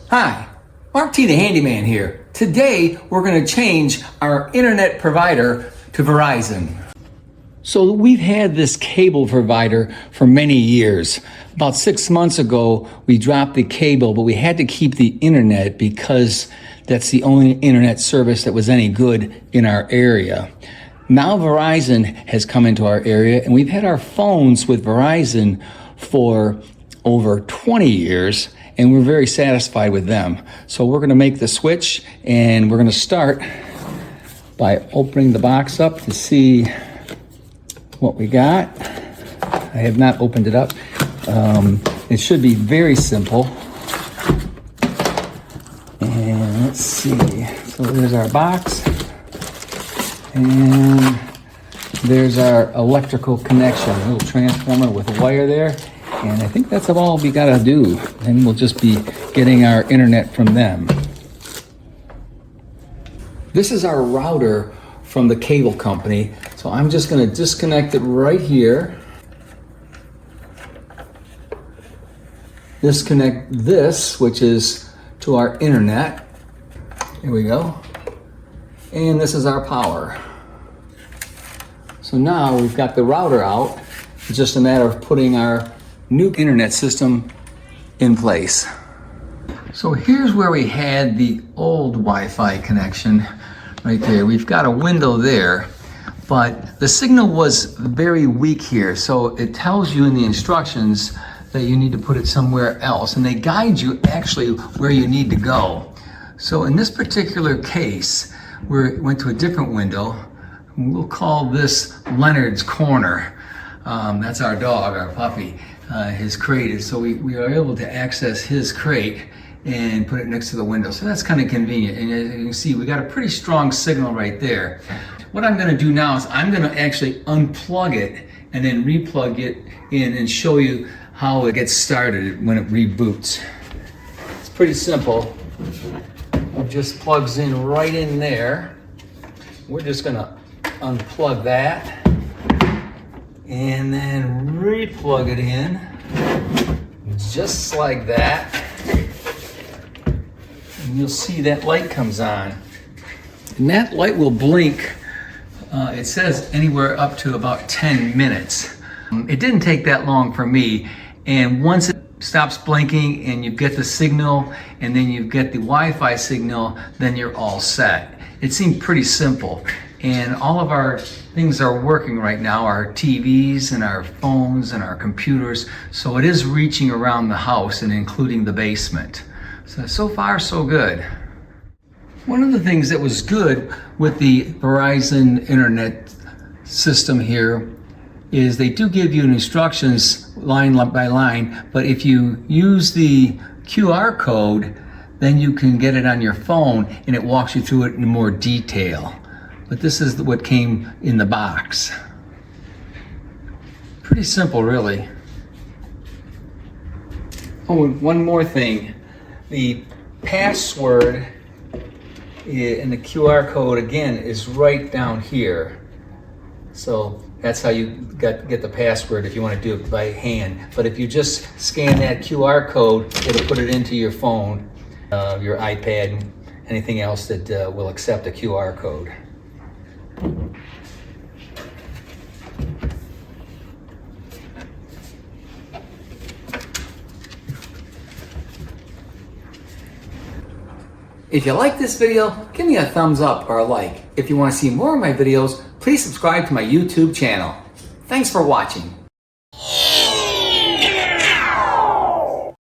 Hi, Mark T the Handyman here. Today we're going to change our internet provider to Verizon. So we've had this cable provider for many years. About 6 months ago we dropped the cable, but we had to keep the internet because that's the only internet service that was any good in our area. Now Verizon has come into our area and we've had our phones with Verizon for over 20 years. And we're very satisfied with them. So we're gonna make the switch, and we're gonna start by opening the box up to see what we got. I have not opened it up. It should be very simple. And let's see, so there's our box. And there's our electrical connection, a little transformer with a wire there. And I think that's all we gotta do. And we'll just be getting our internet from them. This is our router from the cable company. So I'm just gonna disconnect it right here. Disconnect this, which is to our internet. Here we go. And this is our power. So now we've got the router out. It's just a matter of putting our new internet system in place. So here's where we had the old Wi-Fi connection right there. We've got a window there, but the signal was very weak here. So it tells you in the instructions that you need to put it somewhere else, and they guide you actually where you need to go. So in this particular case, we went to a different window. We'll call this Leonard's Corner. That's our dog, our puppy. His crate is, so we are able to access his crate and put it next to the window. So that's kind of convenient. And as you can see, we got a pretty strong signal right there. What I'm gonna do now is I'm gonna actually unplug it and then replug it in and show you how it gets started when it reboots. It's pretty simple. It just plugs in right in there. We're just gonna unplug that and then re-plug it in, just like that. And you'll see that light comes on. And that light will blink, it says anywhere up to about 10 minutes. It didn't take that long for me. And once it stops blinking and you get the signal and then you get the Wi-Fi signal, then you're all set. It seemed pretty simple. And all of our things are working right now, our TVs and our phones and our computers. So it is reaching around the house and including the basement. So far, so good. One of the things that was good with the Verizon Internet system here is they do give you instructions line by line, but if you use the QR code, then you can get it on your phone and it walks you through it in more detail. But this is what came in the box. Pretty simple, really. Oh, and one more thing. The password and the QR code, again, is right down here. So that's how you get the password if you want to do it by hand. But if you just scan that QR code, it'll put it into your phone, your iPad, and anything else that will accept a QR code. If you like this video, give me a thumbs up or a like. If you want to see more of my videos, please subscribe to my YouTube channel. Thanks for watching.